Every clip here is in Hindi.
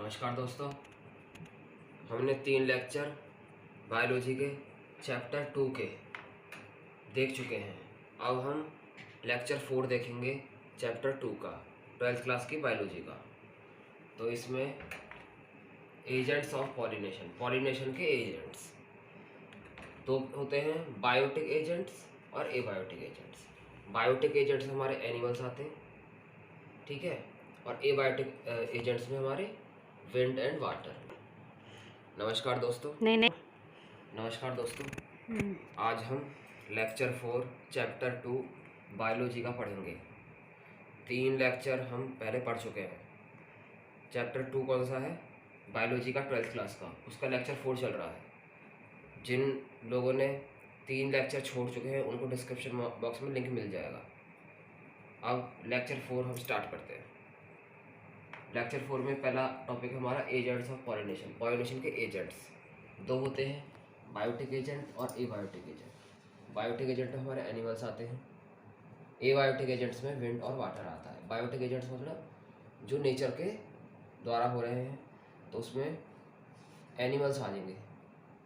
नमस्कार दोस्तों, हमने 3 लेक्चर बायोलॉजी के चैप्टर 2 के देख चुके हैं। अब हम लेक्चर 4 देखेंगे चैप्टर 2 का, 12th क्लास की बायोलॉजी का। तो इसमें एजेंट्स ऑफ पॉलिनेशन, पॉलिनेशन के एजेंट्स तो होते हैं, बायोटिक एजेंट्स और एबायोटिक एजेंट्स। बायोटिक एजेंट्स हमारे एनिमल्स आते हैं, ठीक है, और एबायोटिक एजेंट्स में हमारे विंड एंड वाटर। नमस्कार दोस्तों। नहीं। नमस्कार दोस्तों, आज हम लेक्चर 4 चैप्टर 2 बायोलॉजी का पढ़ेंगे। 3 लेक्चर हम पहले पढ़ चुके हैं। चैप्टर 2 कौन सा है? बायोलॉजी का 12th क्लास का, उसका लेक्चर 4 चल रहा है। जिन लोगों ने 3 लेक्चर छोड़ चुके हैं उनको डिस्क्रिप्शन बॉक्स में लिंक मिल जाएगा। अब लेक्चर 4 हम स्टार्ट करते हैं। लेक्चर 4 में पहला टॉपिक हमारा एजेंट्स ऑफ पॉलिनेशन। पॉलिनेशन के एजेंट्स 2 होते हैं, बायोटिक एजेंट और एबायोटिक एजेंट। बायोटिक एजेंट में हमारे एनिमल्स आते हैं, एबायोटिक एजेंट्स में विंड और वाटर आता है। बायोटिक एजेंट्स मतलब जो नेचर के द्वारा हो रहे हैं, तो उसमें एनिमल्स आ जाएंगे।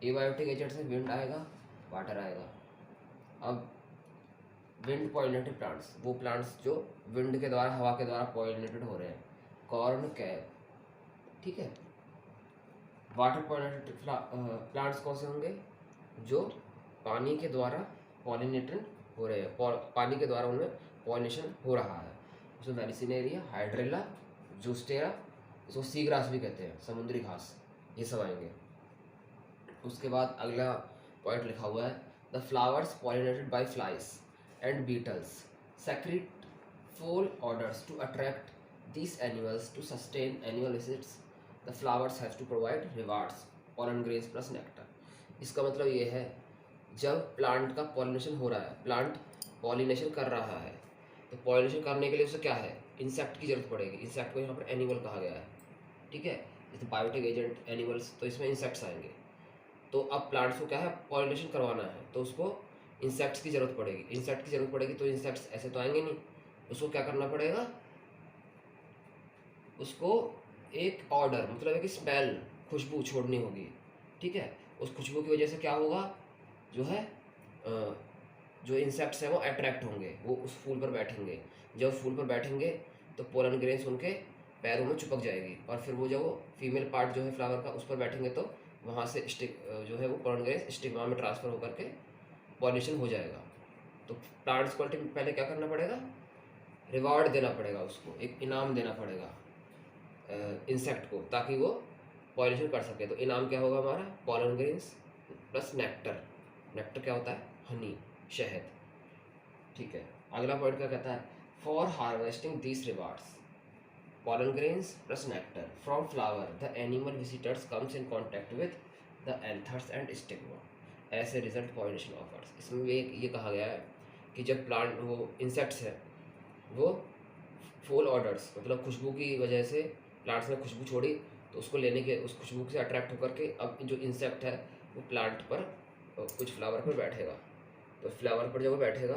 एबायोटिक एजेंट्स में विंड आएगा, वाटर आएगा। अब विंड पॉलिनेटेड प्लांट्स, वो प्लांट्स जो विंड के द्वारा, हवा के द्वारा पॉलिनेटेड हो रहे हैं, कॉर्न, कैब, ठीक है। वाटर पॉलिनेटेड प्लांट्स कौन से होंगे? जो पानी के द्वारा पॉलिनेटेड हो रहे हैं, पानी के द्वारा उनमें पॉलिनेशन हो रहा है। उसमें वेलिसिनेरिया, हाइड्रेला, जूस्टेरा, इसको सी ग्रास भी कहते हैं, समुद्री घास, ये सब आएंगे। उसके बाद अगला पॉइंट लिखा हुआ है, the flowers pollinated by flies and beetles secrete foul odours to attract these animals to sustain annual visits. The flowers have to provide rewards, pollen grains plus nectar. इसका मतलब ये है, जब प्लांट का पॉलिनेशन हो रहा है, प्लांट पॉलिनेशन कर रहा है, तो पॉलिनेशन करने के लिए उसे क्या है? इंसेक्ट की जरूरत पड़ेगी। इंसेक्ट को यहाँ पर एनिमल कहा गया है, ठीक है। जैसे बायोटिक एजेंट एनिमल्स, तो इसमें इंसेक्ट्स आएंगे। तो अब प्लांट्स को क्या है? पॉलिनेशन करवाना है, तो उसको इंसेक्ट्स की जरूरत पड़ेगी। इंसेक्ट की जरूरत पड़ेगी तो इंसेक्ट्स ऐसे तो आएंगे नहीं, उसको क्या करना पड़ेगा? उसको एक ऑर्डर, मतलब एक स्मेल, खुशबू छोड़नी होगी, ठीक है। उस खुशबू की वजह से क्या होगा? जो है जो इंसेक्ट्स हैं वो अट्रैक्ट होंगे, वो उस फूल पर बैठेंगे। जब फूल पर बैठेंगे तो पोलन ग्रेन्स उनके पैरों में चिपक जाएगी, और फिर वो जब वो फीमेल पार्ट जो है फ्लावर का उस पर बैठेंगे, तो वहाँ से जो है वो पोलन ग्रेन्स स्टिग्मा में ट्रांसफ़र होकर के पॉलिनेशन हो जाएगा। तो प्लांट्स को पहले क्या करना पड़ेगा? रिवार्ड देना पड़ेगा, उसको एक इनाम देना पड़ेगा इंसेक्ट को, ताकि वो पॉलिनेशन कर सके। तो इनाम क्या होगा हमारा? Pollen grains plus nectar. Nectar क्या होता है? हनी, शहद, ठीक है। अगला पॉइंट क्या कहता है? For harvesting this rewards, pollen grains plus nectar from flower, the animal visitors comes in contact with the anthers and stigma, ऐसे रिजल्ट पॉलिनेशन ऑफर्स। इसमें भी ये कहा गया है कि जब प्लांट, वो इंसेक्ट्स है, वो फॉल ऑर्डर्स, मतलब खुशबू की वजह से प्लांट्स ने खुशबू छोड़ी, तो उसको लेने के, उस खुशबू से अट्रैक्ट होकर के अब जो इंसेक्ट है वो प्लांट पर, कुछ फ्लावर पर बैठेगा। तो फ्लावर पर जब वो बैठेगा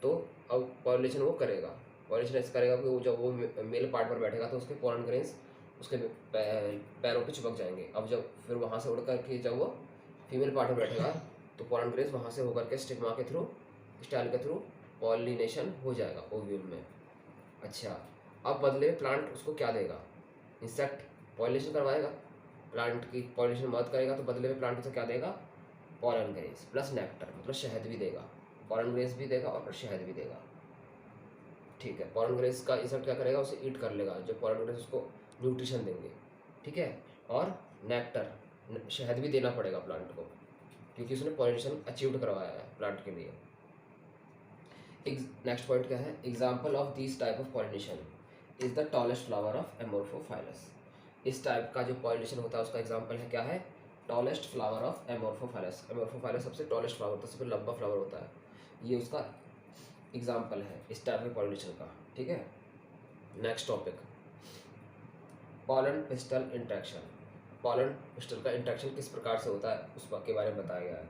तो अब पॉलिनेशन वो करेगा। पॉलिनेशन ऐसे करेगा कि वो जब वो मेल पार्ट पर बैठेगा तो उसके पोलन ग्रेन्स उसके पैरों पे चिपक जाएंगे। अब जब फिर वहाँ से उड़ करके जब वो फीमेल पार्ट पर बैठेगा तो पोलन ग्रेन्स वहाँ से होकर के स्टिग्मा के थ्रू, स्टाइल के थ्रू पॉलिनेशन हो जाएगा ओव्यूल में। अच्छा, अब बदले में प्लांट उसको क्या देगा? इंसेक्ट पॉलिनेशन करवाएगा, प्लांट की पॉलिनेशन मदद करेगा, तो बदले में प्लांट उसे क्या देगा? पॉलन ग्रेन्स प्लस नेक्टर, मतलब शहद भी देगा। पॉलन ग्रेन्स भी देगा और शहद भी देगा, ठीक है। पॉलन ग्रेन्स का इंसेक्ट क्या करेगा? उसे ईट कर लेगा, जो पॉलन ग्रेन्स उसको न्यूट्रिशन देंगे, ठीक है। और नेक्टर, शहद भी देना पड़ेगा प्लांट को, क्योंकि उसने पॉलिनेशन अचीव करवाया है प्लांट के लिए। नेक्स्ट पॉइंट क्या है? Example of this type of pollination is the tallest flower of amorphophallus. इस टाइप का जो पॉलिनेशन होता है उसका एग्जाम्पल है क्या है? Tallest flower of amorphophallus. Amorphophallus सबसे टॉलेस्ट फ्लावर होता है, सबसे लंबा फ्लावर होता है, ये उसका एग्जाम्पल है इस टाइप के पॉलिनेशन का, ठीक है। Next topic, pollen pistol interaction. Pollen pistol का इंट्रैक्शन किस प्रकार से होता है उस के बारे में बताया गया है।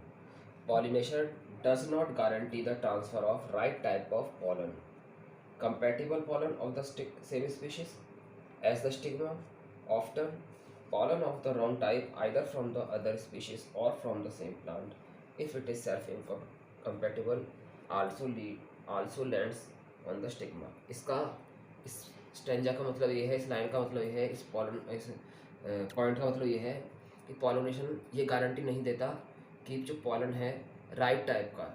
Pollination does not guarantee the transfer of right type of pollen. Compatible pollen of the same species as the stigma often pollen of the wrong type either from the other species or from the same plant. If it is self compatible, also lands on the stigma. इसका इस स्टेंजा का मतलब ये है, इस लाइन का मतलब ये है, इस पॉइंट का मतलब ये है कि पॉलिनेशन ये गारंटी नहीं देता कि जो पॉलन है राइट टाइप का,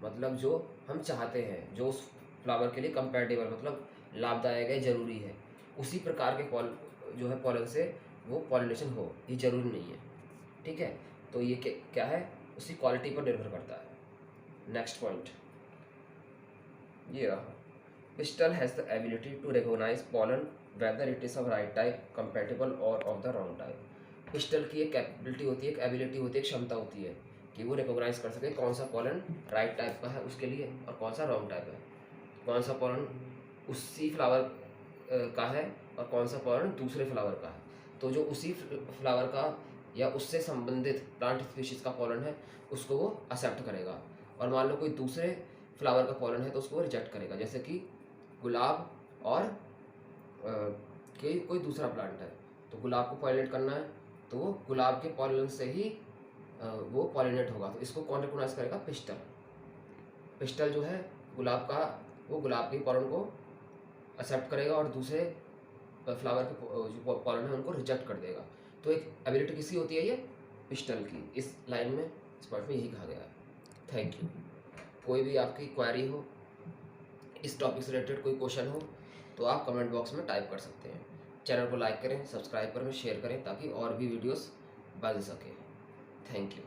मतलब जो हम चाहते हैं, जो उस फ्लावर के लिए कंपैटिबल मतलब लाभदायक है, ज़रूरी है, उसी प्रकार के जो है पॉलन से वो पॉलिनेशन हो, ये ज़रूरी नहीं है। ठीक है, तो ये क्या है, उसी क्वालिटी पर निर्भर करता है। नेक्स्ट पॉइंट ये रहा, pistil has the ability to recognise pollen whether it is of right type, compatible और of the wrong type. Pistil की एक कैपेबिलिटी होती है, एक एबिलिटी होती है, एक क्षमता होती है कि वो रिकॉग्नाइज कर सके कौन सा पॉलन राइट टाइप का है उसके लिए और कौन सा रॉन्ग टाइप है, कौन सा पॉलन उसी फ्लावर का है और कौन सा पॉलन दूसरे फ्लावर का है। तो जो उसी फ्लावर का या उससे संबंधित प्लांट स्पीशीज़ का पॉलन है उसको वो एक्सेप्ट करेगा, और मान लो कोई दूसरे फ्लावर का पॉलन है तो उसको वो रिजेक्ट करेगा। जैसे कि गुलाब और कोई दूसरा प्लांट है, तो गुलाब को पॉलिनेट करना है तो वो गुलाब के पॉलन से ही वो पॉलिनेट होगा, तो इसको कौन रिकॉग्नाइज करेगा, पिस्टल। पिस्टल जो है गुलाब का, वो गुलाब के पॉलन को एक्सेप्ट करेगा और दूसरे फ्लावर के जो पॉलन है उनको रिजेक्ट कर देगा। तो एक एबिलिटी किसी होती है ये, पिस्टल की। इस लाइन में, इस पॉइंट में यही कहा गया है। Thank you. कोई भी आपकी क्वेरी हो, इस टॉपिक से रिलेटेड कोई क्वेश्चन हो तो आप कमेंट बॉक्स में टाइप कर सकते हैं। चैनल को लाइक करें, सब्सक्राइब करें, शेयर करें ताकि और भी वीडियोस बन सके। Thank you.